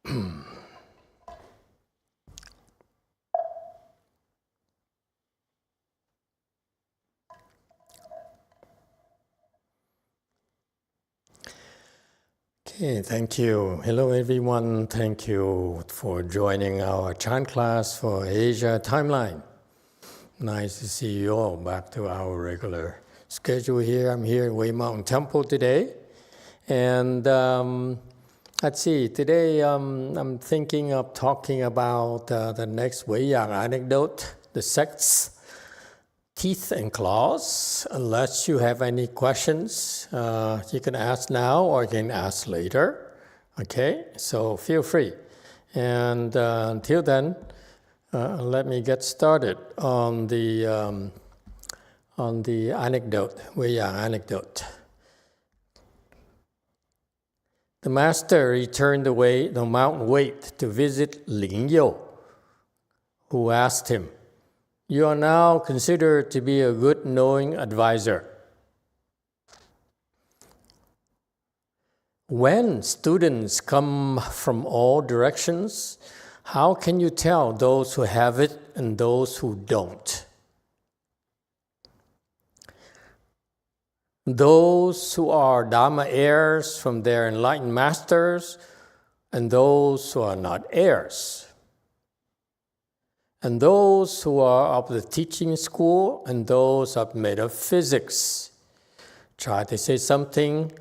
Okay, thank you. Hello everyone. Thank you for joining our chant class for Asia Timeline. Nice to see you all back to our regular schedule here. I'm here at Way Mountain Temple today. And let's see, today I'm thinking of talking about the next YongHua anecdote, the Sect's teeth and claws. Unless you have any questions, you can ask now or you can ask later. Okay, so feel free. And until then, let me get started on the anecdote, YongHua anecdote. The master returned away the mountain weight to visit Lingyou, who asked him, "You are now considered to be a good knowing advisor. When students come from all directions, how can you tell those who have it and those who don't? Those who are Dharma heirs from their enlightened masters and those who are not heirs. And those who are of the teaching school and those of metaphysics. Try to say something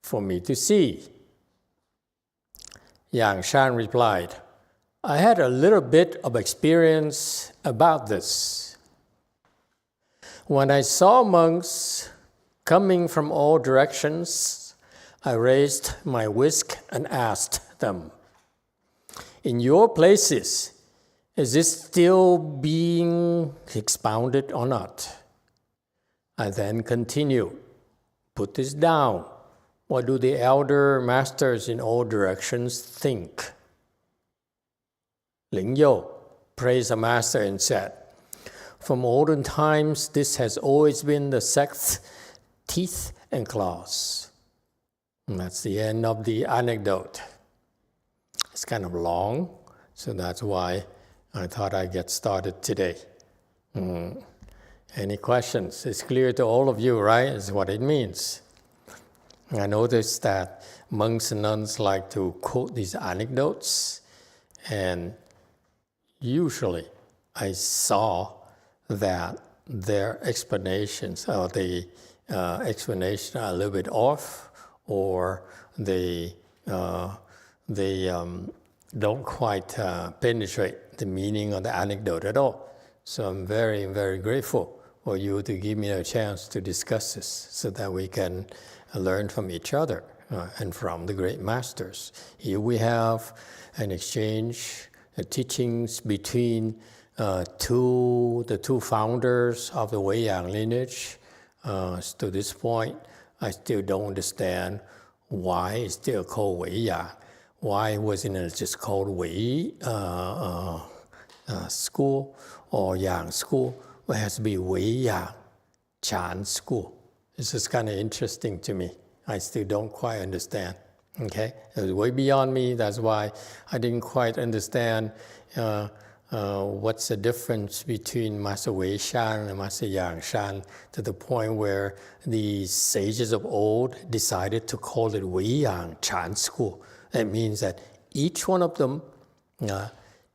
for me to see." YongHua replied, "I had a little bit of experience about this. When I saw monks coming from all directions, I raised my whisk and asked them, 'In your places, is this still being expounded or not?' I then continued, 'Put this down. What do the elder masters in all directions think?' Lingyou praised the master and said, 'From olden times, this has always been the Sect's teeth and claws.'" And that's the end of the anecdote. It's kind of long, so that's why I thought I'd get started today. Any questions? It's clear to all of you, right? Is what it means. I noticed that monks and nuns like to quote these anecdotes, and usually I saw that their explanations, or the explanation are a little bit off, or they don't quite penetrate the meaning of the anecdote at all. So I'm very, very grateful for you to give me a chance to discuss this so that we can learn from each other and from the great masters. Here we have an exchange, teachings between the two founders of the YongHua lineage. To this point, I still don't understand why it's still called YongHua. Why wasn't it just called Wei school or Yang school? It has to be YongHua Chan school. This is kind of interesting to me. I still don't quite understand. Okay, it was way beyond me. That's why I didn't quite understand what's the difference between Master Wei Shan and Master Yang Shan, to the point where the sages of old decided to call it Weiyang Chan school. That means that each one of them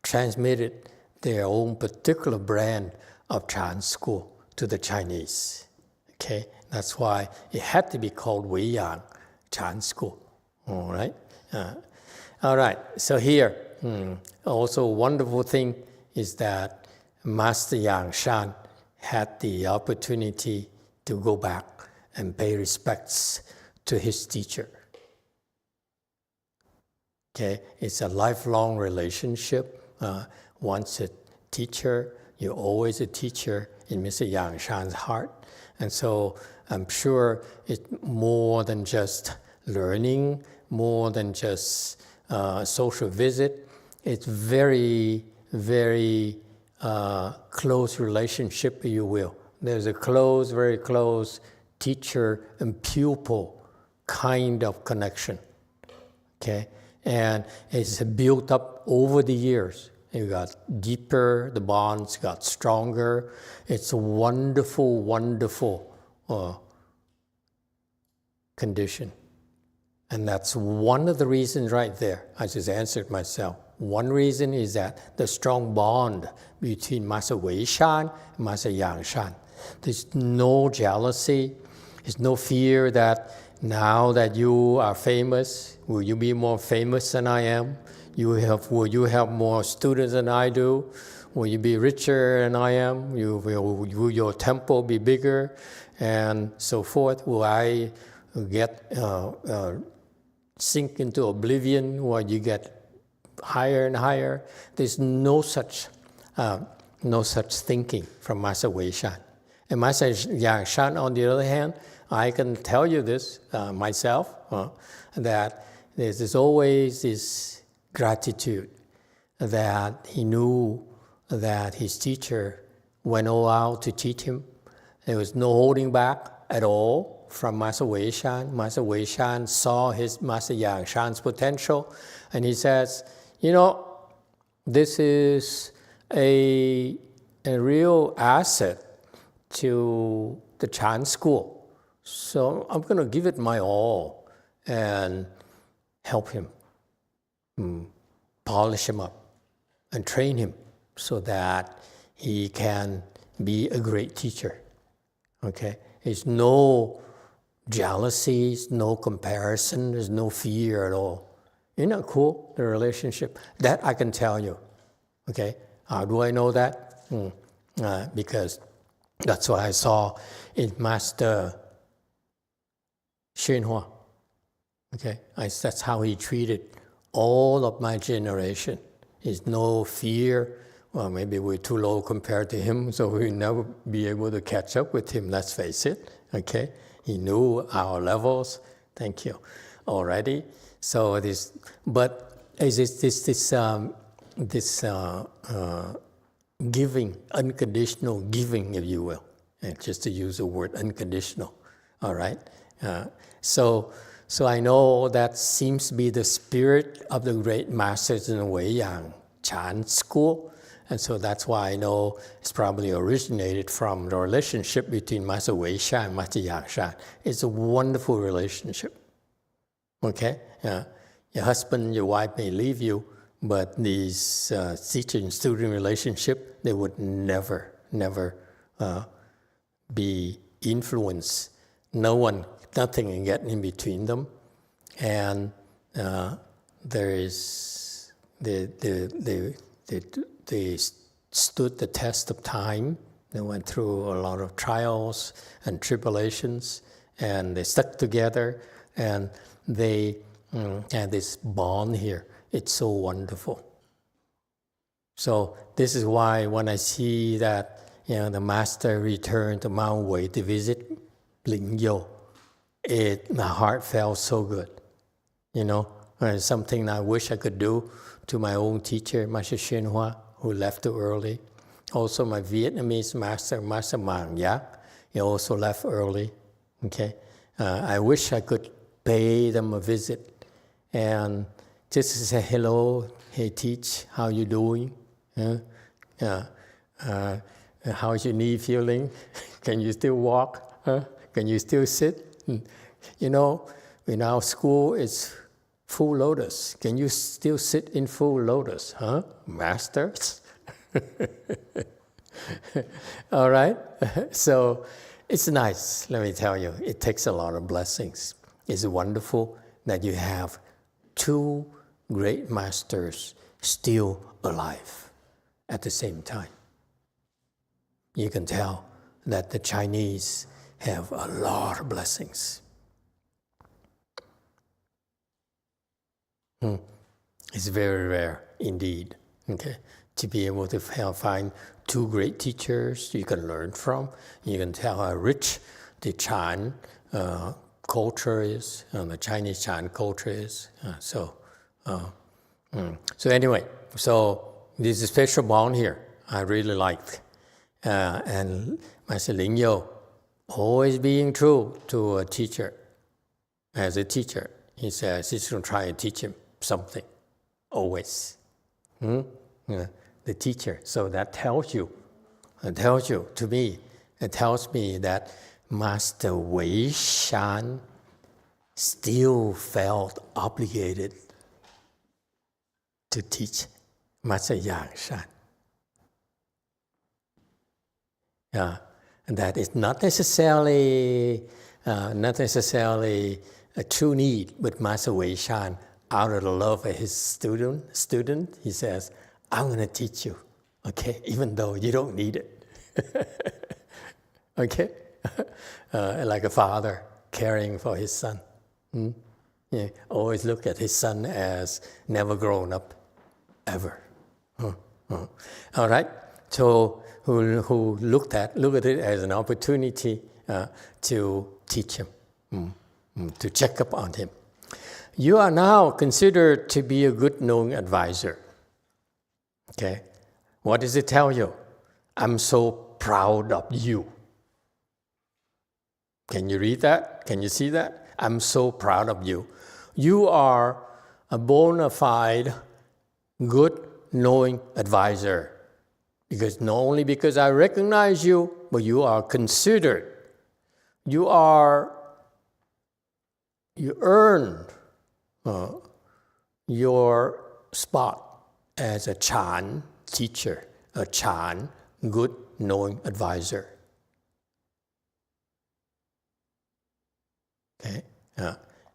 transmitted their own particular brand of Chan school to the Chinese. Okay, that's why it had to be called Weiyang Chan school. All right. All right. So here, also a wonderful thing is that Master YongHua had the opportunity to go back and pay respects to his teacher. Okay, it's a lifelong relationship. Once a teacher, you're always a teacher in Mr. YongHua's heart. And so I'm sure it's more than just learning, more than just social visit. It's very, very close relationship, if you will. There's a close, very close teacher and pupil kind of connection. Okay, And it's built up over the years. It got deeper, the bonds got stronger. It's a wonderful, wonderful condition. And that's one of the reasons right there. I just answered myself. One reason is that the strong bond between Master Wei Shan and Master Yang Shan. There's no jealousy. There's no fear that now that you are famous, will you be more famous than I am? Will you have more students than I do? Will you be richer than I am? Will your temple be bigger? And so forth. Will I get sink into oblivion where you get higher and higher? There's no such thinking from Master Wei Shan. And Master Yang Shan, on the other hand, I can tell you this myself, that there's always this gratitude that he knew that his teacher went all out to teach him. There was no holding back at all from Master Wei Shan. Master Wei Shan saw his Master Yang Shan's potential, and he says, this is a real asset to the Chan school. So I'm going to give it my all and help him, polish him up, and train him so that he can be a great teacher. Okay? There's no jealousy, no comparison, there's no fear at all. Isn't that cool, the relationship? That I can tell you. Okay? How do I know that? Because that's what I saw in Master YongHua. Okay? That's how he treated all of my generation. There's no fear. Well, maybe we're too low compared to him, so we'll never be able to catch up with him, let's face it. Okay? He knew our levels. Thank you. Already. So this giving, unconditional giving, if you will, and just to use the word unconditional. All right. So I know that seems to be the spirit of the great masters in the Wei Yang Chan school. And so that's why I know it's probably originated from the relationship between Master Wei Shan and Master Yang Shan. It's a wonderful relationship. Okay? Your husband, your wife may leave you, but these teacher and student relationship, they would never be influenced. Nothing can get in between them. And they stood the test of time. They went through a lot of trials and tribulations, and they stuck together, and they had this bond here. It's so wonderful. So this is why when I see that the master returned to Mount Wei to visit Lingyo, my heart felt so good. It's something I wish I could do to my own teacher, Master YongHua, who left too early. Also my Vietnamese master, Master Mang Yak, he also left early. Okay, I wish I could pay them a visit and just to say hello. Hey, teach, how you doing? How's your knee feeling? Can you still walk? Can you still sit? In our school, it's full lotus. Can you still sit in full lotus? Masters? All right? So it's nice, let me tell you. It takes a lot of blessings. It's wonderful that you have two great masters still alive at the same time. You can tell that the Chinese have a lot of blessings. It's very rare indeed, okay, to be able to find two great teachers you can learn from. You can tell how rich the Chan culture is, the Chinese Chan culture is. So anyway, so there's a special bond here I really liked. And Master Lingyo, always being true to a teacher. As a teacher, he says he's going to try and teach him. something, always. Yeah, the teacher. So that tells me that Master Wei Shan still felt obligated to teach Master Yang Shan. And that is not necessarily a true need, but Master Wei Shan, out of the love of his student, he says, I'm going to teach you, okay, even though you don't need it. Okay? Like a father caring for his son. Yeah, always look at his son as never grown up, ever. All right? So who look at it as an opportunity to teach him, to check up on him. You are now considered to be a good knowing advisor. Okay? What does it tell you? I'm so proud of you. Can you read that? Can you see that? I'm so proud of you. You are a bona fide, good knowing advisor. Because not only because I recognize you, but you are considered. You earned your spot as a Chan teacher, a Chan good knowing advisor. Okay,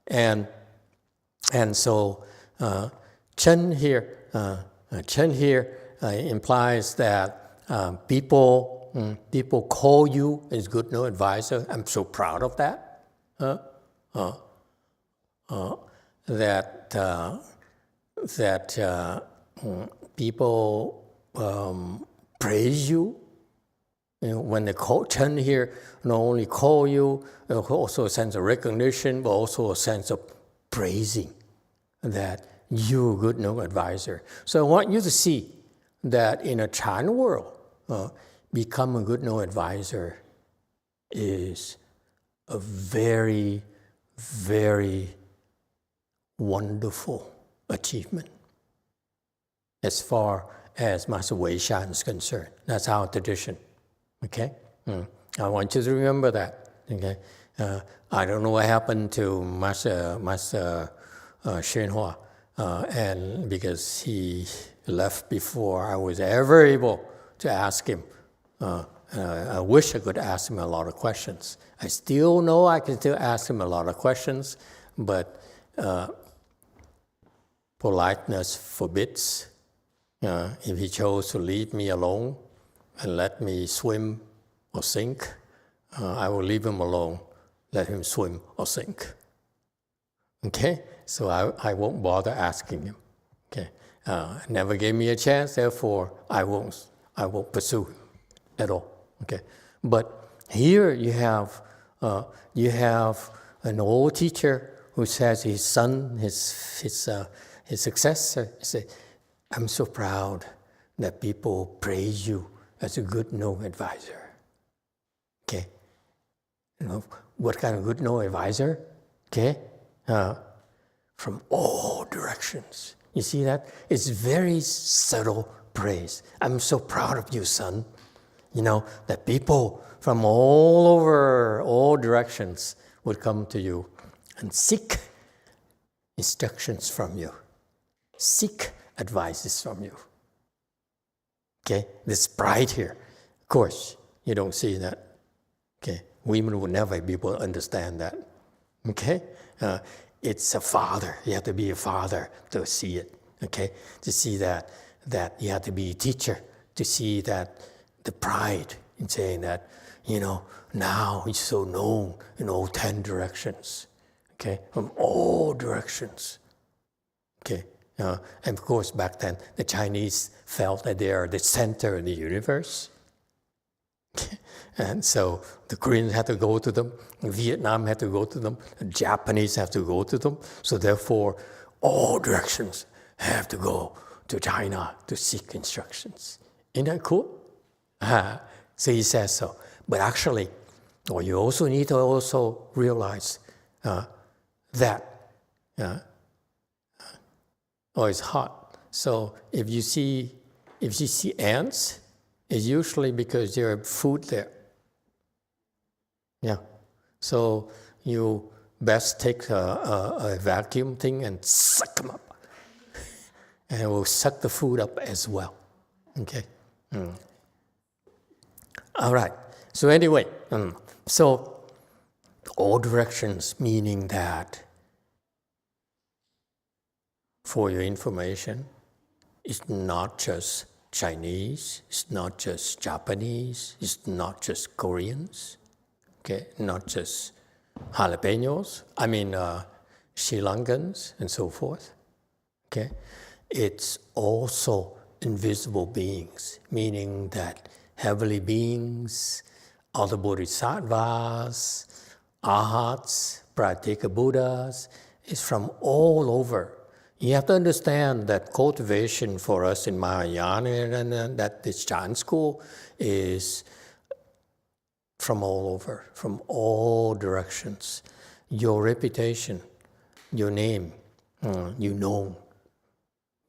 and so Chen here implies that people call you as good knowing advisor. I'm so proud of that. That people praise you. When they call Chen here, not only call you, also a sense of recognition, but also a sense of praising that you're a good knowing advisor. So I want you to see that in a Chan world, become a good knowing advisor is a very, very wonderful achievement as far as Master Wei Shan is concerned. That's our tradition. Okay? I want you to remember that. Okay? I don't know what happened to Master YongHua, and because he left before I was ever able to ask him. I wish I could ask him a lot of questions. I still know I can still ask him a lot of questions, but politeness forbids. If he chose to leave me alone and let me swim or sink, I will leave him alone, let him swim or sink. Okay? So I won't bother asking him. Okay? Never gave me a chance, therefore I won't pursue him at all. Okay? But here you have an old teacher who says his son, his successor, say, I'm so proud that people praise you as a good knowing advisor. Okay? You know, what kind of good knowing advisor? Okay? From all directions. You see that? It's very subtle praise. I'm so proud of you, son. You know, that people from all over, all directions would come to you and seek instructions from you. Seek advices from you. Okay? This pride here. Of course, you don't see that. Okay? Women would never be able to understand that. Okay? It's a father. You have to be a father to see it. Okay? To see that you have to be a teacher to see that the pride in saying that, you know, now he's so known in all 10 directions. Okay? From all directions. Okay? And of course, back then, the Chinese felt that they are the center of the universe. And so the Koreans had to go to them, Vietnam had to go to them, the Japanese have to go to them. So therefore, all directions have to go to China to seek instructions. Isn't that cool? So he says so. But actually, well, you also need to also realize that or it's hot. So if you see ants, it's usually because there's food there. Yeah. So you best take a vacuum thing and suck them up. And it will suck the food up as well. Okay? All right. So anyway, so all directions, meaning that, for your information, it's not just Chinese, it's not just Japanese, it's not just Koreans, okay? Not just jalapenos, Sri Lankans and so forth, okay? It's also invisible beings, meaning that heavenly beings, all the bodhisattvas, arhats, pratyeka Buddhas, is from all over. You have to understand that cultivation for us in Mahayana and that this Chan school is from all over, from all directions. Your reputation, your name, you know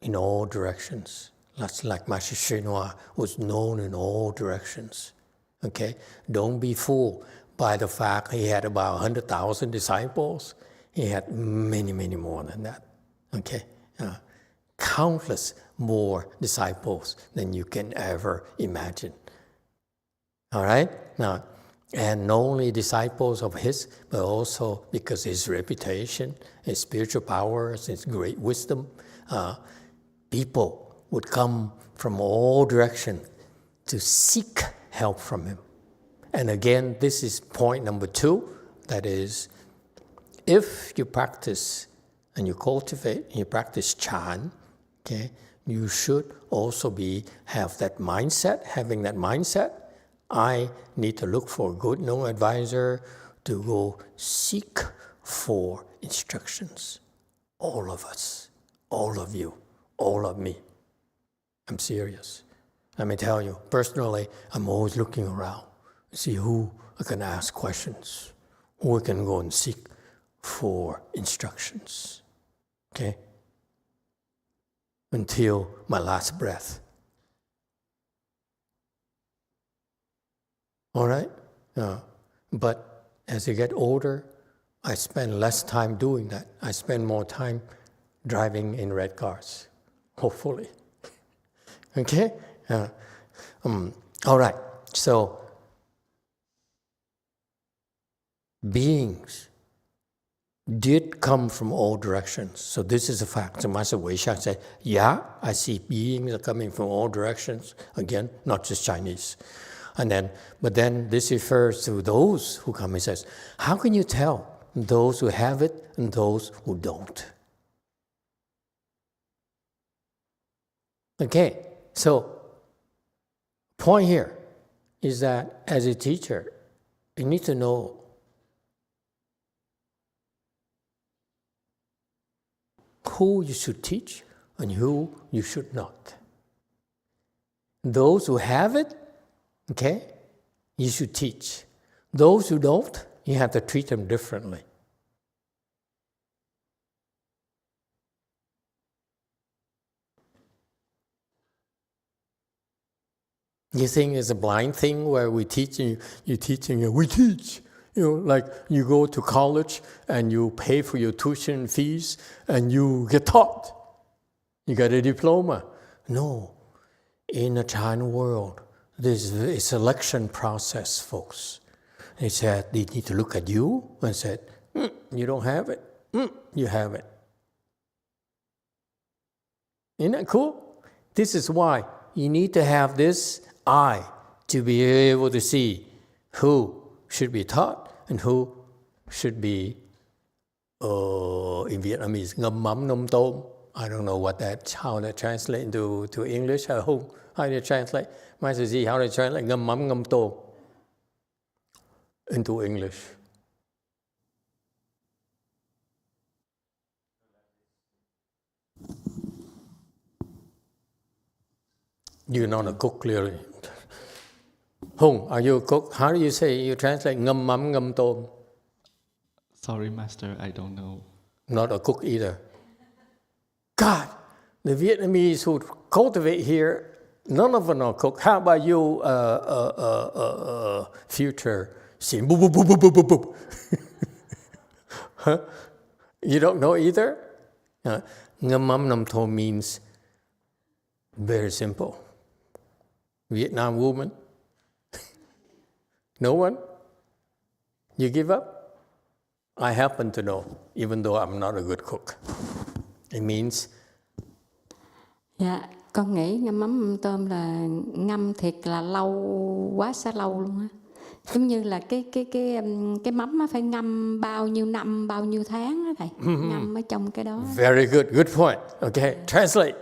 in all directions. That's like Master Shinwa was known in all directions. Okay? Don't be fooled by the fact he had about 100,000 disciples. He had many, many more than that. Okay? Countless more disciples than you can ever imagine. All right? Now, and not only disciples of his, but also because his reputation, his spiritual powers, his great wisdom, people would come from all directions to seek help from him. And again, this is point number 2, that is, if you practice and you cultivate and you practice Chan, okay, you should also having that mindset, I need to look for a good known advisor to go seek for instructions. All of us, all of you, all of me. I'm serious. Let me tell you, personally, I'm always looking around, see who I can ask questions, who I can go and seek for instructions. Okay? Until my last breath. All right? But as I get older, I spend less time doing that. I spend more time driving in red cars, hopefully. Okay? All right. So, beings did come from all directions. So this is a fact. So Master Weisha said, yeah, I see beings are coming from all directions. Again, not just Chinese. But then this refers to those who come. He says, how can you tell those who have it and those who don't? Okay, so point here is that as a teacher, you need to know who you should teach and who you should not. Those who have it, okay, you should teach. Those who don't, you have to treat them differently. You think it's a blind thing where we teaching, we teach. Like you go to college and you pay for your tuition fees and you get taught. You get a diploma. No. In a Chan world, there's a selection process, folks. They said they need to look at you and said, you don't have it. You have it. Isn't that cool? This is why you need to have this eye to be able to see who should be taught and who should be, in Vietnamese, ngâm mắm nôm tôm. I don't know how that translate into English. How do you translate? Master Z, how do you translate ngâm mắm ngâm tôm into English? You're not a cook, clearly. Hung, are you a cook? How do you say, you translate ngâm mắm ngâm tôm? Sorry, Master, I don't know. Not a cook either. God, The Vietnamese who cultivate here, none of them are cook. How about you, future Xin? Boop, boop, boop, boop, boop, boop. Huh? You don't know either? Ngâm mắm nằm thô means very simple. Vietnam woman? No one? You give up? I happen to know, even though I'm not a good cook. It means... Dạ, con nghĩ ngâm mắm tôm là ngâm thiệt là lâu, quá xa lâu luôn á. Giống như là cái mắm nó phải ngâm bao nhiêu năm, bao nhiêu tháng đó thầy. Ngâm ở trong cái đó. Very good, good point. Okay, translate.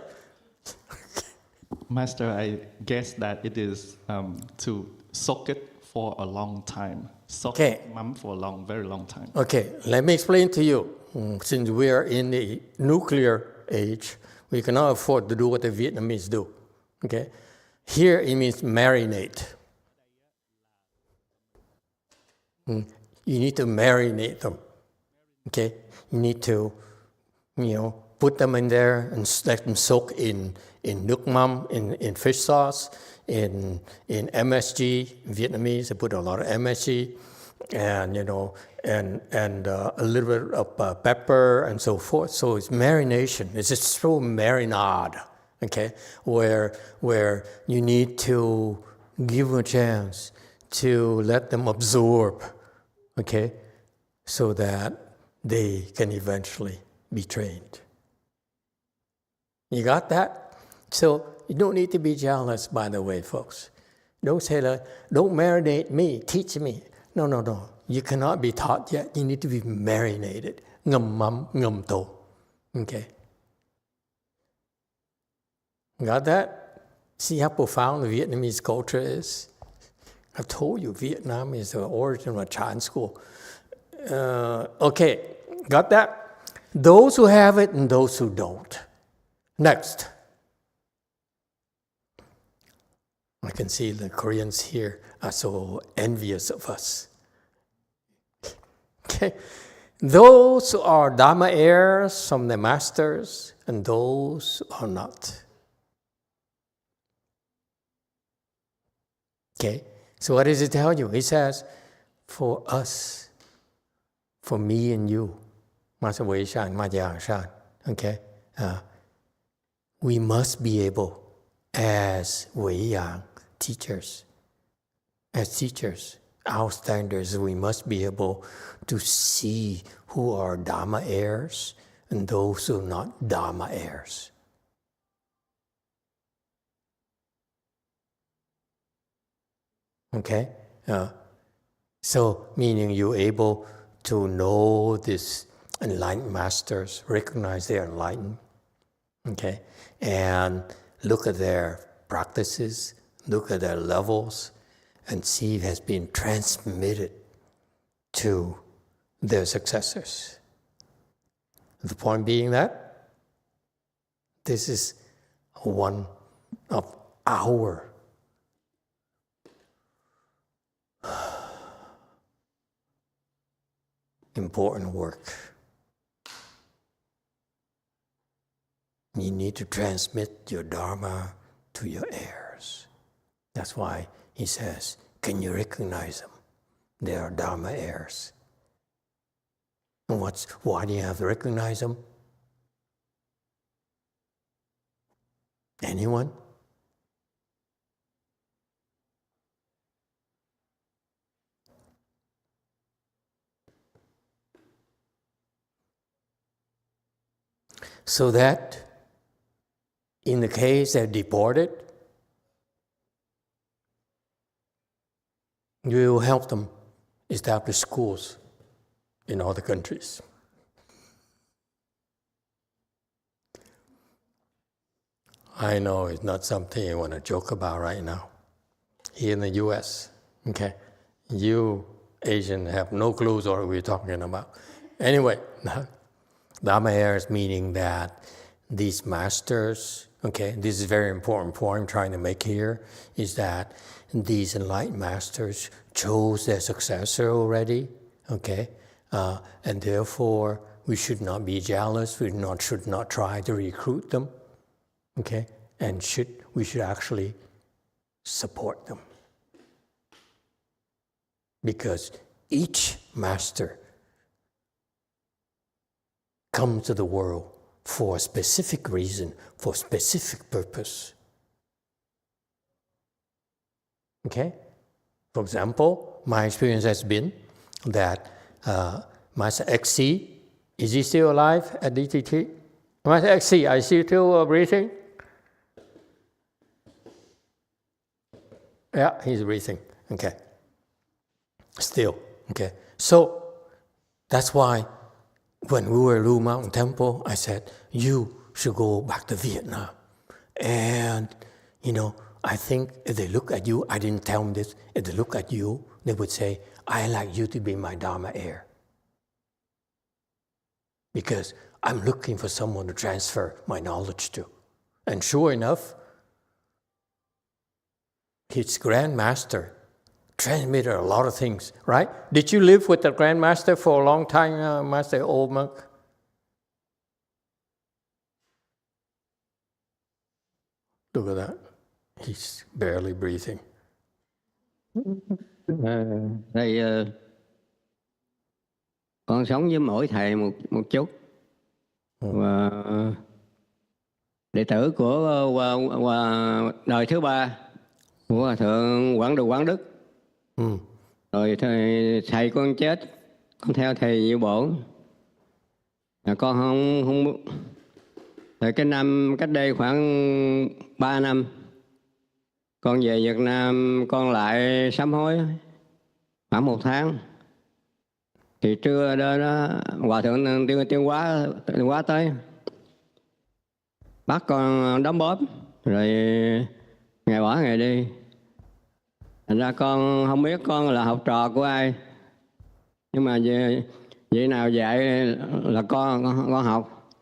Master, I guess that it is to soak it for a long time. Soak mắm for a long, very long time. Okay, let me explain to you. Since we are in the nuclear age, we cannot afford to do what the Vietnamese do. Okay, here it means marinate. You need to marinate them. Okay, you need to, put them in there and let them soak in nước mắm, in fish sauce, in MSG. Vietnamese, they put a lot of MSG, and and a little bit of pepper and so forth. So it's marination. It's a slow marinade. Okay, where you need to give them a chance to let them absorb. Okay, so that they can eventually be trained. You got that? So you don't need to be jealous, by the way, folks. Don't say, don't marinate me, teach me. No. You cannot be taught yet. You need to be marinated. Ngâm mắm, ngâm tô. Okay. Got that? See how profound the Vietnamese culture is? I told you, Vietnam is the origin of Chan school. Okay, got that? Those who have it and those who don't. Next. I can see the Koreans here are so envious of us. Okay, those who are Dharma heirs from the masters and those who are not. Okay, so what does it tell you? It says, for us, for me and you, okay, we must be able, as Weiyang teachers, our standards, we must be able to see who are Dharma heirs and those who are not Dharma heirs. Okay? So, meaning you're able to know these enlightened masters, recognize they are enlightened, okay? And look at their practices, look at their levels, and see it has been transmitted to their successors. The point being that this is one of our important work. You need to transmit your Dharma to your heirs. That's why he says, can you recognize them? They are Dharma heirs. And why do you have to recognize them? Anyone? So that in the case they're deported, you will help them establish schools in other countries. I know it's not something you want to joke about right now. Here in the US, okay, you Asian have no clues what we're talking about. Anyway, Dharma heirs meaning that these masters, okay, this is a very important point I'm trying to make here, is that these enlightened masters chose their successor already, okay, and therefore we should not be jealous, we should not try to recruit them, Okay? And we should actually support them. Because each master comes to the world for a specific reason, for a specific purpose. Okay? For example, my experience has been that Master XC, is he still alive at DTT? Master XC, are you still breathing? Yeah, he's breathing. Okay. Still. Okay. So that's why when we were at Blue Mountain Temple, I said, you should go back to Vietnam. And, I think if they look at you, I didn't tell them this, if they look at you, they would say, I like you to be my Dharma heir. Because I'm looking for someone to transfer my knowledge to. And sure enough, his grandmaster transmitted a lot of things, right? Did you live with the grandmaster for a long time, Master Old Monk? Look at that. He's barely breathing. Thầy, con sống với mỗi thầy một chút. Và đệ tử của đời thứ ba của Hòa Thượng Quảng Đức. Rồi thầy con chết, con theo thầy Diệu Bổn. Con không rồi cách đây khoảng 3 năm, con về Việt Nam, con lại sám hối khoảng 1 tháng. Thì trưa đó Hòa Thượng Tiên Hóa tới, bắt con đóng bóp, rồi ngày bỏ ngày đi. Thành ra con không biết con là học trò của ai, nhưng mà vậy nào dạy là con học.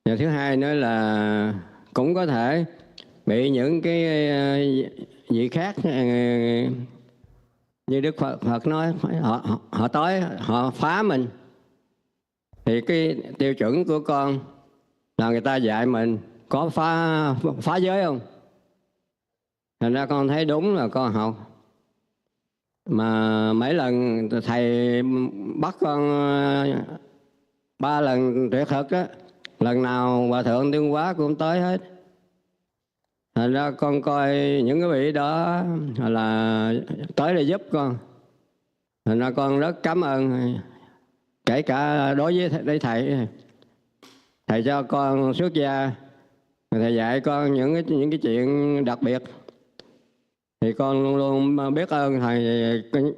Và thứ hai nữa là cũng có thể bị những cái vị khác như Đức Phật nói, họ tới họ phá mình. Thì cái tiêu chuẩn của con là người ta dạy mình có phá giới không? Thành ra con thấy đúng là con học. Mà mấy lần thầy bắt con 3 lần tuyệt thực á, lần nào Hòa Thượng Tiên Hóa cũng tới hết. Thành ra con coi những cái vị đó là tới để giúp con. Thành ra con rất cảm ơn, kể cả đối với thầy. Thầy cho con xuất gia, thầy dạy con những cái chuyện đặc biệt. Thì con luôn luôn biết ơn thầy.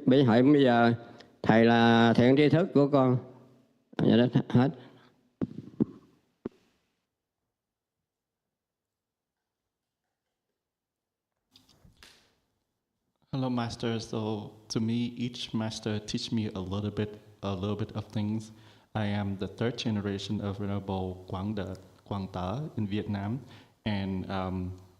Bây giờ thầy là thiện tri thức của con. Vậy đó hết. Hello, Master. So to me, each master teach me a little bit of things. I am the 3rd generation of Venerable Quang Ta in Vietnam, and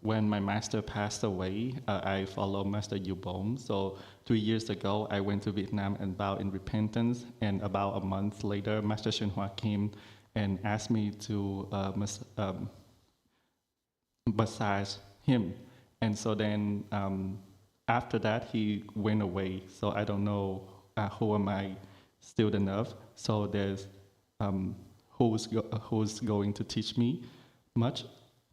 when my master passed away, I followed Master Yu Bom. So 3 years ago, I went to Vietnam and bowed in repentance. And about a month later, Master YongHua came and asked me to massage him. And so then after that, he went away. So I don't know who am I student of. So there's who's going to teach me much.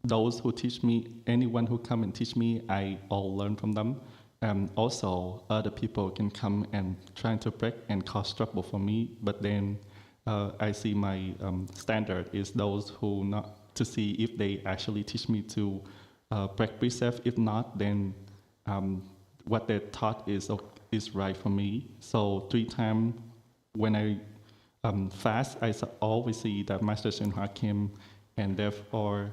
Those who teach me, anyone who come and teach me, I all learn from them. Also, other people can come and try to break and cause trouble for me. But then I see my standard is those who not to see if they actually teach me to break precept. If not, then what they taught is right for me. So 3 times when I fast, I always see that Master YongHua came, and therefore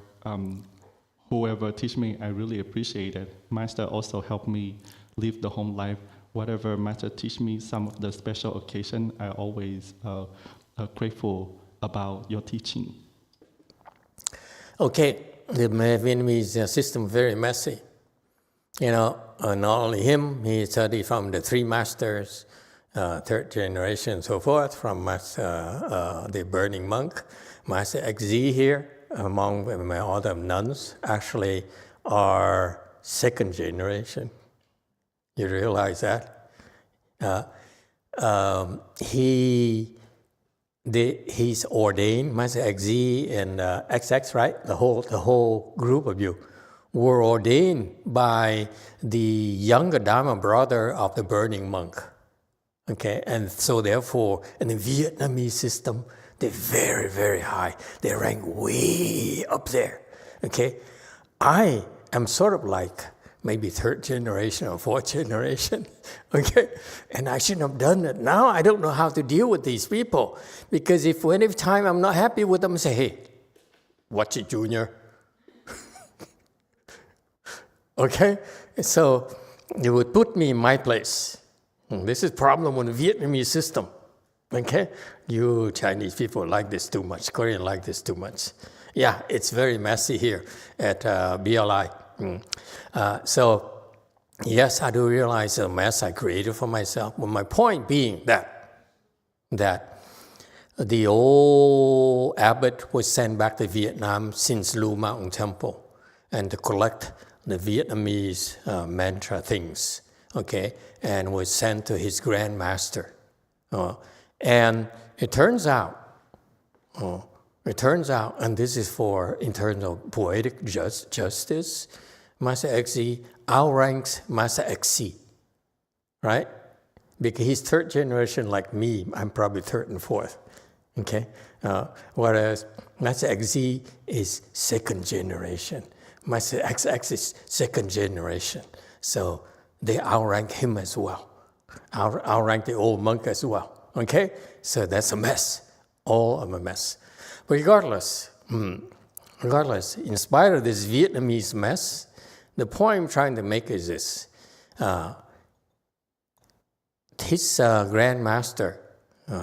whoever teach me, I really appreciate it. Master also helped me live the home life. Whatever Master teach me, some of the special occasion, I always grateful about your teaching. Okay, the Vietnamese system is very messy. Not only him, he studied from the 3 masters, 3rd generation and so forth, from the burning monk, Master XZ here, among my other nuns actually are second generation. You realize that? He's ordained, Master XZ and XX, right? The whole group of you were ordained by the younger Dharma brother of the burning monk. Okay, and so therefore, in the Vietnamese system, they're very, very high. They rank way up there. Okay, I am sort of like maybe third generation or fourth generation. Okay, and I shouldn't have done it. Now I don't know how to deal with these people, because if any time I'm not happy with them, I say, hey, watch it, Junior. Okay, so they would put me in my place. This is problem with the Vietnamese system. Okay, you Chinese people like this too much. Korean like this too much. Yeah, it's very messy here at BLI. So yes, I do realize the mess I created for myself. But my point being that the old abbot was sent back to Vietnam since Lu Mountain Temple and to collect the Vietnamese mantra things. Okay, and was sent to his Grand Master. And it turns out, and this is for in terms of poetic justice, Master XZ outranks Master XC, right? Because he's third generation like me. I'm probably third and fourth. Okay, whereas Master XZ is second generation. Master XX is second generation. So they outrank him as well. Outrank the old monk as well. Okay? So that's a mess. All of a mess. But regardless, in spite of this Vietnamese mess, the point I'm trying to make is this. His Grand Master,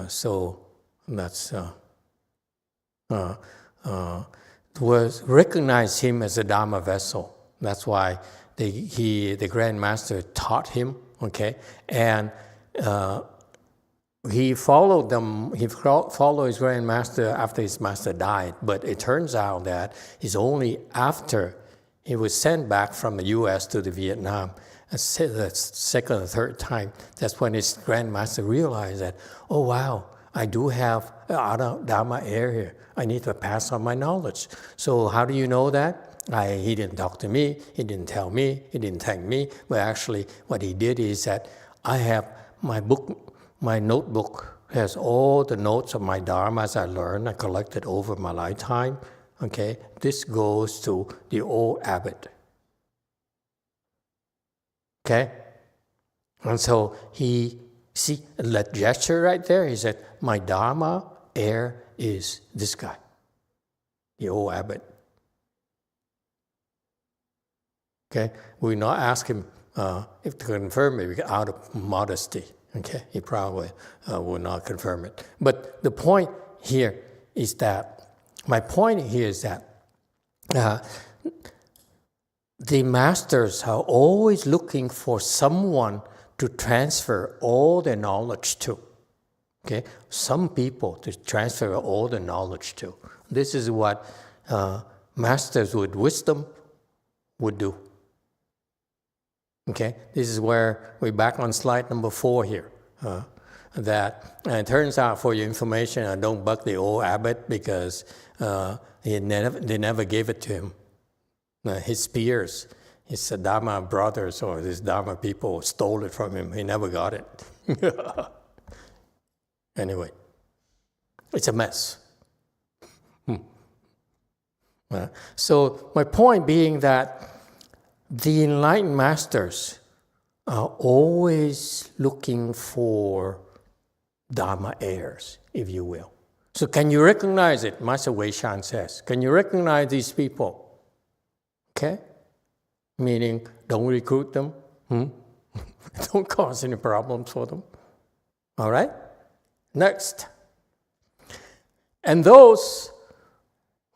so that's was recognized him as a Dharma vessel. That's why the Grand Master taught him, okay, and he followed them. He followed his Grand Master after his master died. But it turns out that it's only after he was sent back from the U.S. to the Vietnam, the second or third time, that's when his Grand Master realized that, oh wow, I do have an Dharma area. I need to pass on my knowledge. So how do you know that? He didn't talk to me, he didn't tell me, he didn't thank me, but actually what he did is that I have my book, my notebook has all the notes of my dharmas I learned, I collected over my lifetime. Okay, this goes to the old abbot. Okay, and so he, see that gesture right there, he said, my dharma heir is this guy, the old abbot. Okay, we not ask him if to confirm it out of modesty. Okay, he probably will not confirm it. But the point here is that, the masters are always looking for someone to transfer all their knowledge to. Okay, some people to transfer all the knowledge to. This is what masters with wisdom would do. Okay, this is where we're back on slide number 4 here. That it turns out, for your information, don't bug the old abbot because they never gave it to him. His peers, his Dharma brothers or his Dharma people stole it from him. He never got it. Anyway, it's a mess. So my point being that the enlightened masters are always looking for Dharma heirs, if you will. So can you recognize it? Master Wei Shan says. Can you recognize these people? Okay? Meaning, don't recruit them. Don't cause any problems for them. All right? Next. And those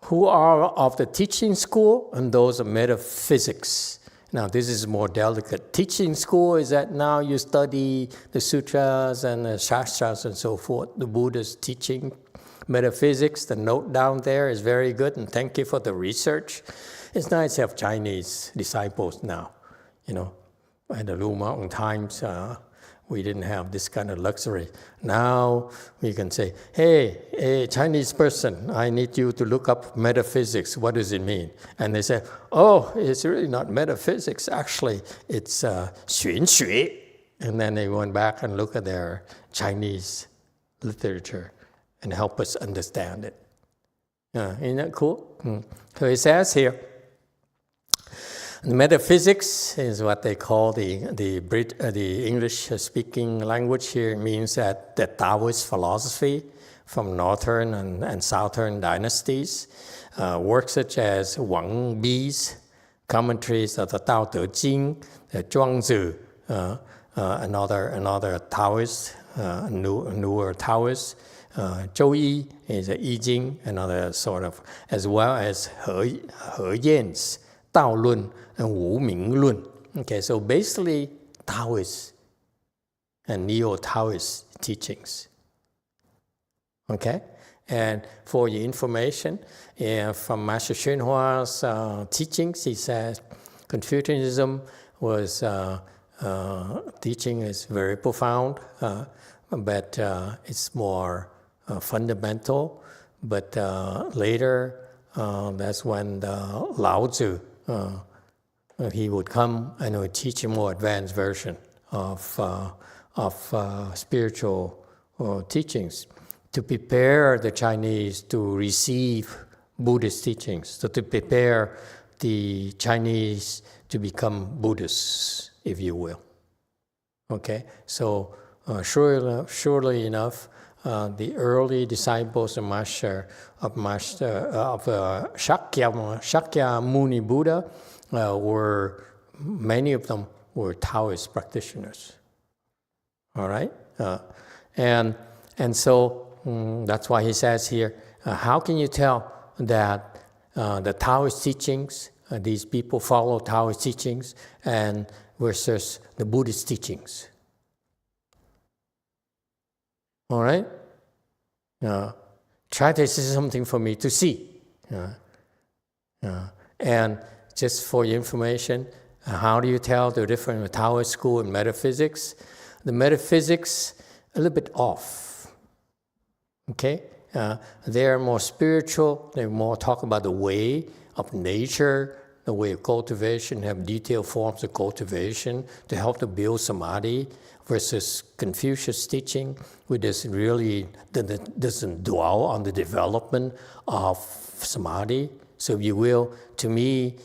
who are of the teaching school and those of metaphysics. Now, this is more delicate. Teaching school is that now you study the sutras and the shastras and so forth, the Buddha's teaching. metaphysics, the note down there is very good, and thank you for the research. It's nice to have Chinese disciples now. You know, at the Blue Mountain times, we didn't have this kind of luxury. Now we can say, hey, Chinese person, I need you to look up metaphysics. What does it mean? And they say, oh, it's really not metaphysics. Actually, it's 玄学. And then they went back and look at their Chinese literature and help us understand it. Isn't that cool? So it says here, metaphysics is what they call the English-speaking language here. It means that the Taoist philosophy from northern and southern dynasties, works such as Wang Bi's commentaries of the Tao Te Ching, the Zhuangzi, another Taoist, newer Taoist. Zhou Yi is a I Ching, another sort of, as well as He Yan's Dao Lun and Wu Ming Lun. Okay, so basically Taoist and Neo-Taoist teachings. Okay, and for your information, from Master XuanHua's teachings, he says Confucianism was teaching is very profound, but it's more fundamental. But later, that's when Lao Tzu, he would come and would teach a more advanced version of spiritual teachings to prepare the Chinese to receive Buddhist teachings, so to prepare the Chinese to become Buddhists, if you will. Okay, so surely enough, the early disciples of Shakya Muni Buddha many of them were Taoist practitioners. All right, and so that's why he says here, how can you tell that the Taoist teachings, these people follow Taoist teachings, and versus the Buddhist teachings? All right, try to say something for me to see, and just for your information, how do you tell the difference between Taoist school and metaphysics? The metaphysics a little bit off. Okay, they're more spiritual. They more talk about the way of nature, the way of cultivation, have detailed forms of cultivation to help to build samadhi. Versus Confucius' teaching, which doesn't dwell on the development of samadhi. So if you will, to me,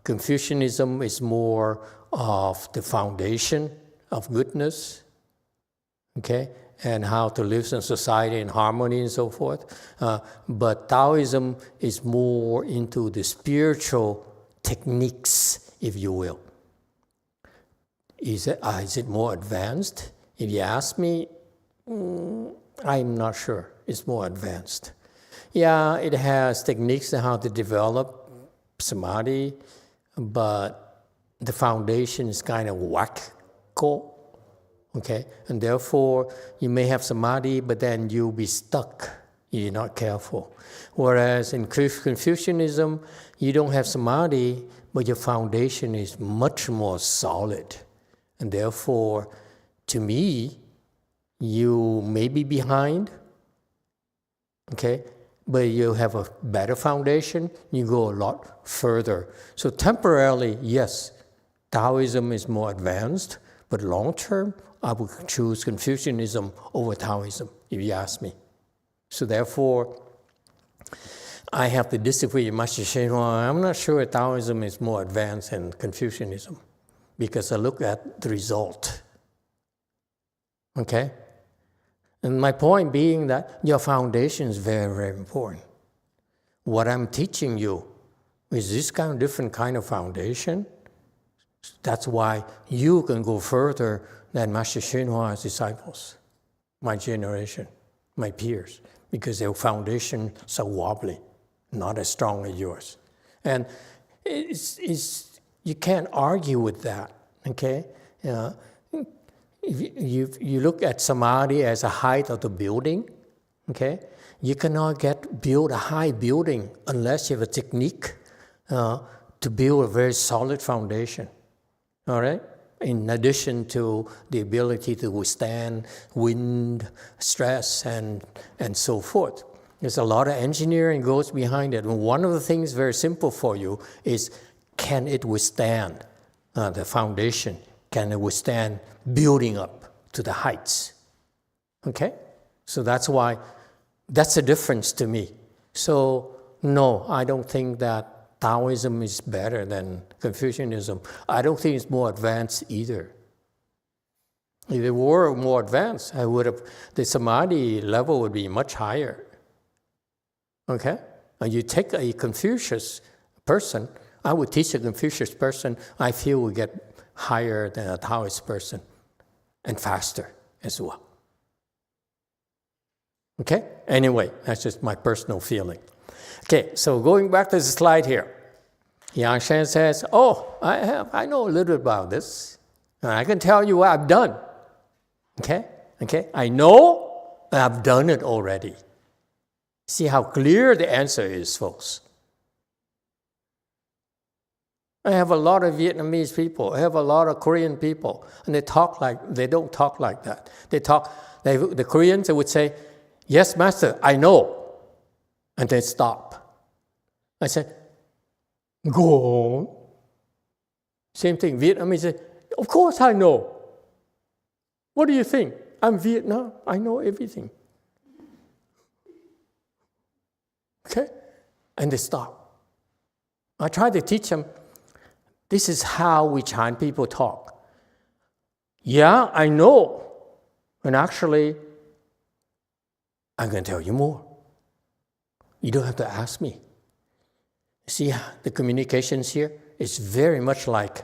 Confucianism is more of the foundation of goodness, okay, and how to live in society in harmony and so forth. But Taoism is more into the spiritual techniques, if you will. Is it more advanced? If you ask me, I'm not sure. It's more advanced. Yeah, it has techniques on how to develop samadhi, but the foundation is kind of wacko, okay? And therefore, you may have samadhi, but then you'll be stuck if you're not careful. Whereas in Confucianism, you don't have samadhi, but your foundation is much more solid. And therefore, to me, you may be behind, okay? But you have a better foundation, you go a lot further. So temporarily, yes, Taoism is more advanced, but long term, I would choose Confucianism over Taoism, if you ask me. So therefore, I have to disagree with Master XuanHua. I'm not sure Taoism is more advanced than Confucianism, because I look at the result. Okay? And my point being that your foundation is very, very important. What I'm teaching you is this kind of different kind of foundation. That's why you can go further than Master XuanHua's disciples, my generation, my peers, because their foundation is so wobbly, not as strong as yours. And you can't argue with that, okay? If you look at samadhi as a height of the building, Okay? You cannot build a high building unless you have a technique to build a very solid foundation. All right? In addition to the ability to withstand wind, stress, and so forth. There's a lot of engineering goes behind it. And one of the things very simple for you is, can it withstand the foundation? Can it withstand building up to the heights? Okay? So that's why, that's a difference to me. So no, I don't think that Taoism is better than Confucianism. I don't think it's more advanced either. If it were more advanced, the Samadhi level would be much higher. Okay? And you take a Confucius person, I would teach a Confucius person, I feel we get higher than a Taoist person, and faster as well. Okay? Anyway, that's just my personal feeling. Okay, so going back to the slide here. Yang Shen says, oh, I know a little bit about this. And I can tell you what I've done. Okay? I know, and I've done it already. See how clear the answer is, folks. I have a lot of Vietnamese people. I have a lot of Korean people. And they don't talk like that. The Koreans, they would say, yes, Master, I know. And they stop. I said, go on. Same thing. Vietnamese say, of course I know. What do you think? I'm Vietnam. I know everything. Okay? And they stop. I try to teach them, this is how we Chan people talk. Yeah, I know. And actually, I'm going to tell you more. You don't have to ask me. See, the communications here is very much like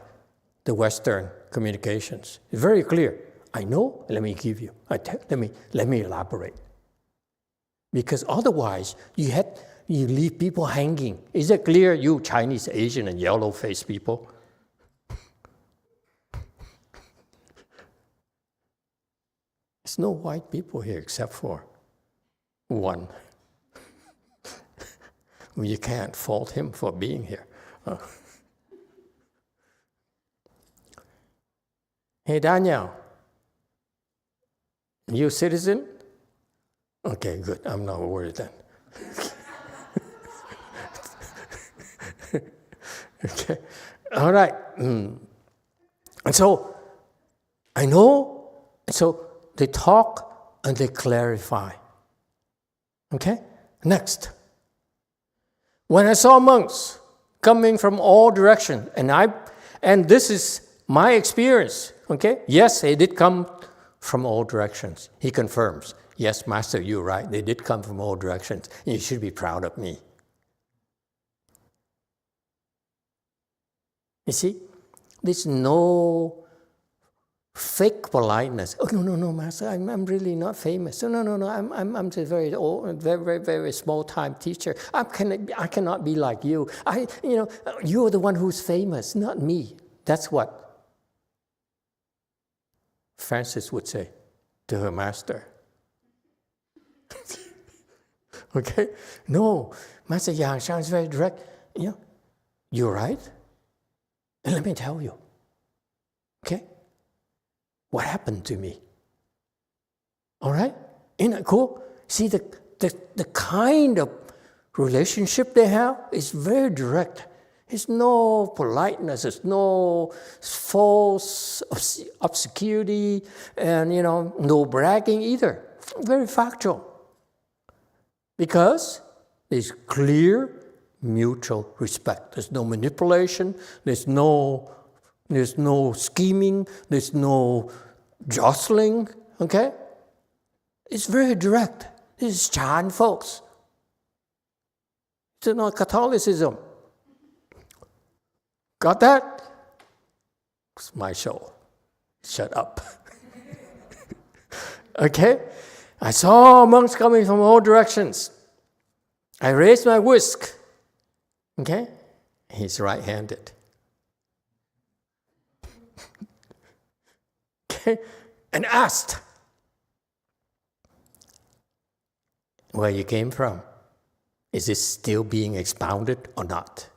the Western communications. It's very clear. I know, let me give you. Let me elaborate. Because otherwise, you leave people hanging. Is it clear, you Chinese, Asian, and yellow-faced people? There's no white people here except for one. Well, you can't fault him for being here. Hey, Daniel, you citizen? Okay, good. I'm not worried then. Okay, all right. And so, I know, and so they talk and they clarify. Okay, next. When I saw monks coming from all directions, and this is my experience, okay? Yes, they did come from all directions. He confirms, yes, Master, you're right. They did come from all directions. You should be proud of me. You see, there's no fake politeness. Oh, no, Master, I'm really not famous. No, I'm just very old, very, very small-time teacher. I cannot be like you. You're the one who's famous, not me. That's what Frances would say to her master. Okay? No, Master Yang sounds very direct. You're right. And let me tell you. Okay? What happened to me? All right? Isn't that cool? See, the kind of relationship they have is very direct. There's no politeness. There's no false obscurity and, no bragging either. Very factual. Because there's clear mutual respect. There's no manipulation. There's no scheming. There's no jostling. Okay? It's very direct. This is Chan, folks. It's not Catholicism. Got that? It's my show. Shut up. Okay? I saw monks coming from all directions. I raised my whisk. Okay? He's right-handed. Okay? And asked, where you came from, is it still being expounded or not?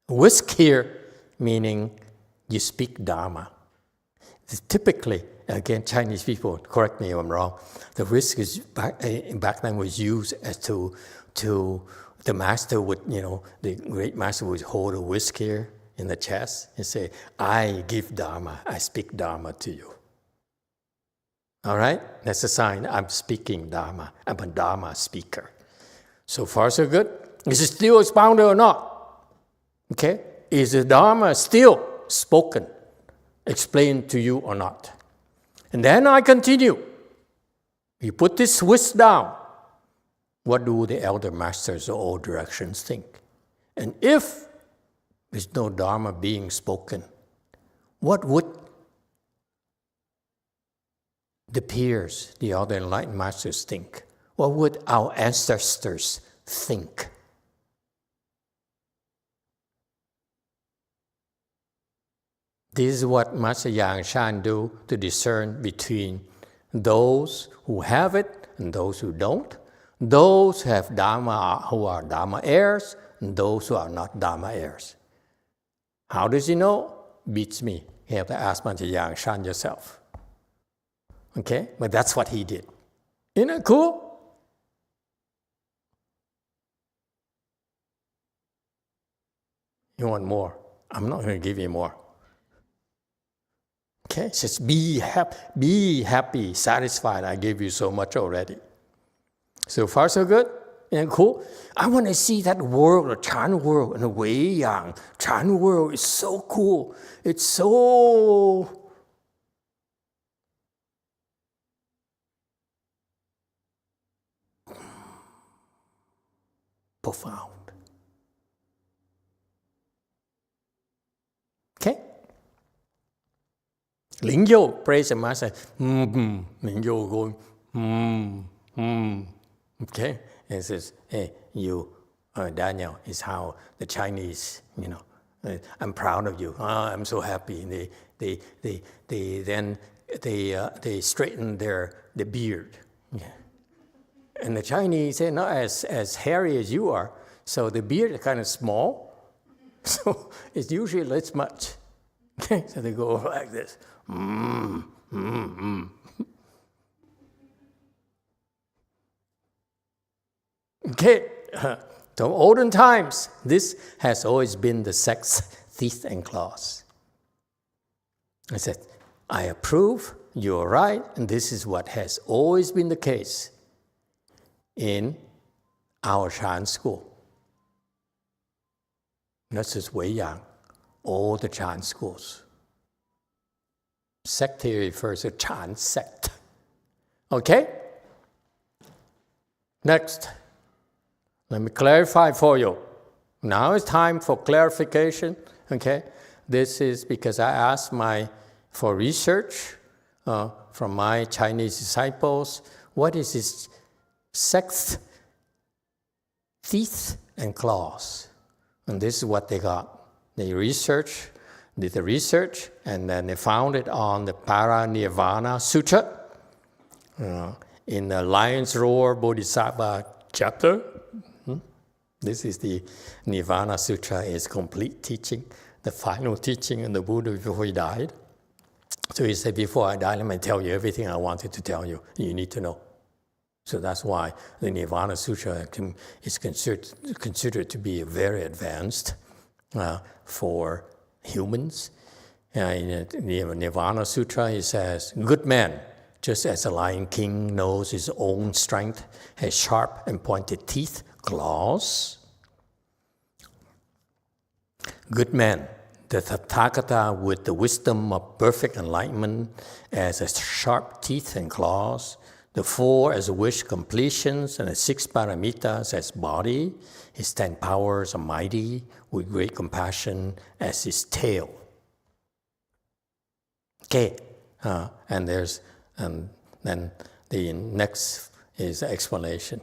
Whisk here, meaning you speak Dharma. Typically, again, Chinese people, correct me if I'm wrong, the whisk is back then was used as to the master would, the great master would hold a whisk here in the chest and say, I give Dharma, I speak Dharma to you. All right? That's a sign I'm speaking Dharma. I'm a Dharma speaker. So far, so good. Is it still expounded or not? Okay? Is the Dharma still spoken, explained to you or not? And then I continue. You put this whisk down. What do the elder masters of all directions think? And if there's no Dharma being spoken, what would the peers, the other enlightened masters think? What would our ancestors think? This is what Master YongHua do to discern between those who have it and those who don't, those who have Dharma, who are Dharma heirs, and those who are not Dharma heirs. How does he know? Beats me. You have to ask Master YongHua yourself. Okay? But that's what he did. Isn't it cool? You want more? I'm not going to give you more. Okay? Just be happy, satisfied. I gave you so much already. So far, so good? And cool? I want to see that world, the Chan world, and the Wei Yang. Chan world is so cool. It's so profound. Okay? Ling Yo, praise the master. Ling Yo going, Okay? It says, hey, you, Daniel, is how the Chinese, I'm proud of you. I'm so happy. They straighten the beard. Yeah. And the Chinese, they're not as hairy as you are, so the beard is kind of small. So it's usually this much. Okay, so they go like this. Okay, from olden times, this has always been the sect's teeth and claws. I said, I approve, you're right, and this is what has always been the case in our Chan school. Not just Wei Yang, all the Chan schools. Sect here refers to Chan sect. Okay? Next. Let me clarify for you. Now it's time for clarification. Okay? This is because I asked for research from my Chinese disciples, what is this sect's teeth and claws? And this is what they got. They did the research, and then they found it on the Paranirvana Sutra in the Lion's Roar Bodhisattva chapter. This is the Nirvana Sutra, is complete teaching, the final teaching of the Buddha before he died. So he said, before I die, let me tell you everything I wanted to tell you. You need to know. So that's why the Nirvana Sutra is considered to be very advanced for humans. In the Nirvana Sutra, it says, good man, just as a lion king knows his own strength, has sharp and pointed teeth, claws. Good man, the Tathagata with the wisdom of perfect enlightenment as sharp teeth and claws, the 4 as wish completions, and the 6 paramitas as body, his 10 powers are mighty, with great compassion as his tail. Okay, and then the next is explanation.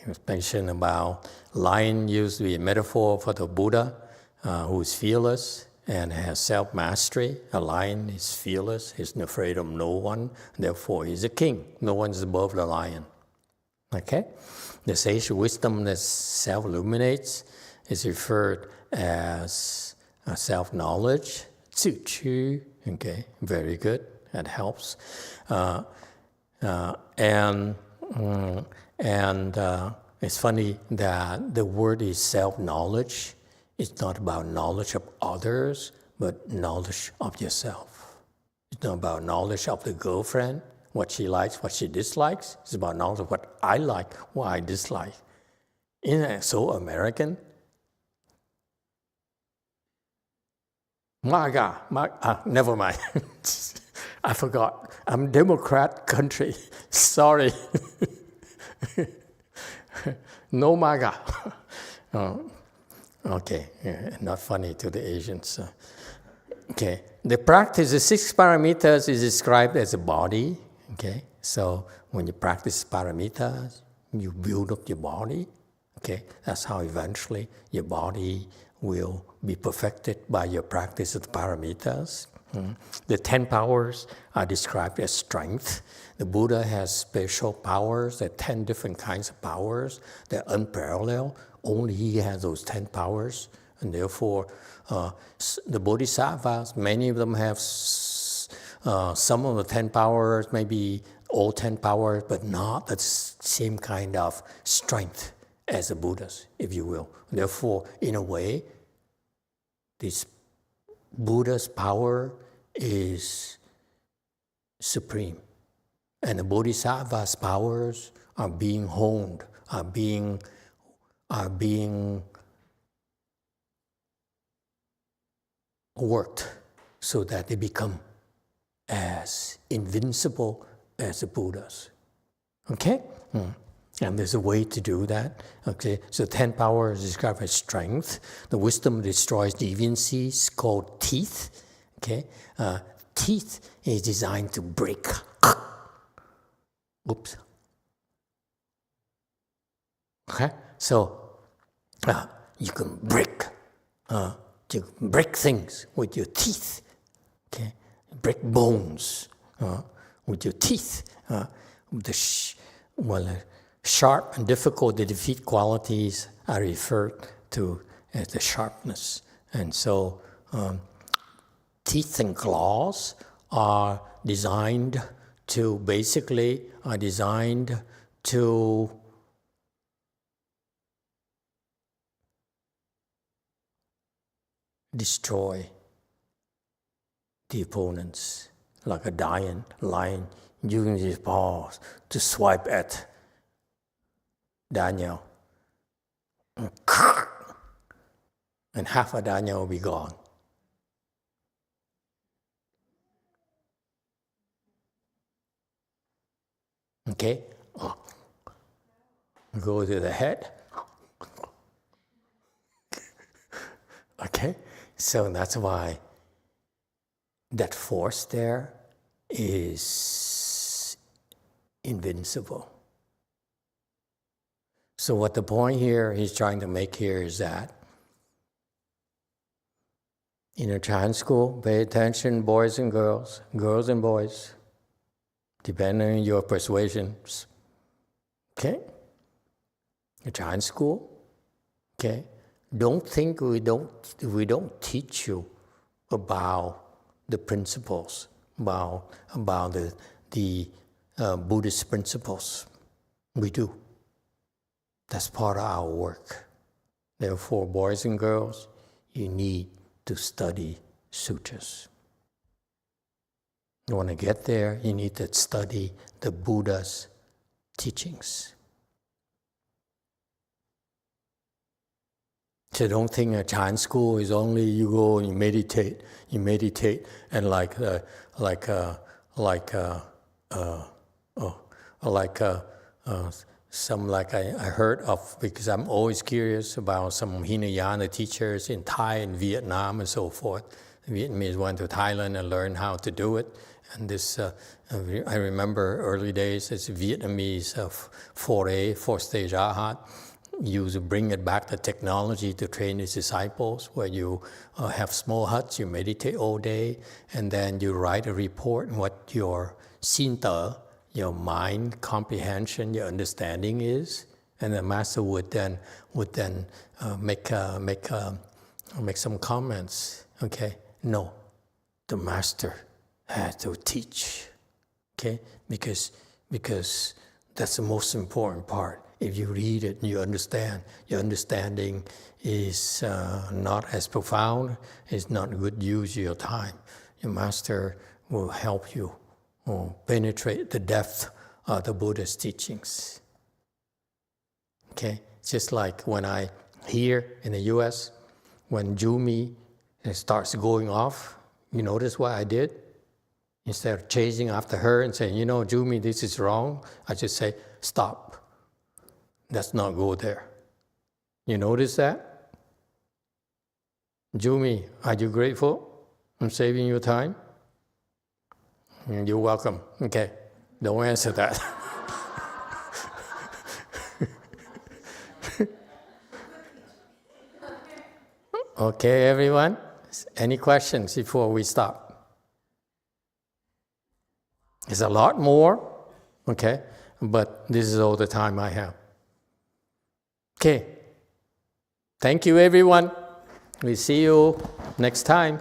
Explanation about lion used to be a metaphor for the Buddha, who is fearless and has self-mastery. A lion is fearless, he's afraid of no one, therefore he's a king. No one is above the lion. Okay? The sage wisdom that self-illuminates is referred as self-knowledge, 自知. Okay, very good. That helps. And it's funny that the word is self-knowledge. It's not about knowledge of others, but knowledge of yourself. It's not about knowledge of the girlfriend, what she likes, what she dislikes. It's about knowledge of what I like, what I dislike. Isn't that so American? MAGA, never mind. I forgot. I'm Democrat country. Sorry. No MAGA. Okay, not funny to the Asians. Okay, the practice, the 6 paramitas is described as a body. Okay, so when you practice paramitas, you build up your body. Okay, that's how eventually your body will be perfected by your practice of the paramitas. The 10 powers are described as strength. The Buddha has special powers. There are 10 different kinds of powers. They're unparalleled. Only he has those 10 powers. And therefore, the Bodhisattvas, many of them have some of the 10 powers, maybe all 10 powers, but not the same kind of strength as the Buddhas, if you will. Therefore, in a way, this Buddha's power is supreme. And the Bodhisattva's powers are being honed, are being worked so that they become as invincible as the Buddhas. Okay? And there's a way to do that. Okay, so 10 powers is described as strength. The wisdom destroys deviancies, called teeth. Okay, teeth is designed to break. Oops. Okay, so you can break things with your teeth. Okay, break bones with your teeth. Sharp and difficult to defeat qualities are referred to as the sharpness. And so teeth and claws are designed to destroy the opponents, like a lion using his paws to swipe at Daniel. And half of Daniel will be gone. Okay? Go to the head. Okay? So that's why that force there is invincible. So what the point here he's trying to make here is that in a Chan school, pay attention, boys and girls and boys, depending on your persuasions. Okay? A Chan school, okay? Don't think we don't teach you about the principles, about the Buddhist principles. We do. That's part of our work. Therefore, boys and girls, you need to study sutras. You want to get there, you need to study the Buddha's teachings. So don't think a Chan school is only you go and you meditate, and I heard of, because I'm always curious about some Hinayana teachers in Thai and Vietnam and so forth. The Vietnamese went to Thailand and learned how to do it. And this, I remember early days, it's Vietnamese 4A, 4-stage Arhat. You bring it back, the technology to train his disciples, where you have small huts, you meditate all day, and then you write a report on what your Sin Te, your mind comprehension, your understanding is, and the master would then make some comments. Okay, no, the master has to teach. Okay, because that's the most important part. If you read it and you understand, your understanding is not as profound, it's not good use of your time. Your master will help you penetrate the depth of the Buddha's teachings. Okay, just like when I here in the U.S., when Jumi starts going off, you notice what I did? Instead of chasing after her and saying, Jumi, this is wrong, I just say, stop. Let's not go there. You notice that? Jumi, are you grateful? I'm saving you time? You're welcome. Okay, don't answer that. Okay, everyone? Any questions before we stop? There's a lot more, okay? But this is all the time I have. Okay. Thank you, everyone. We'll see you next time.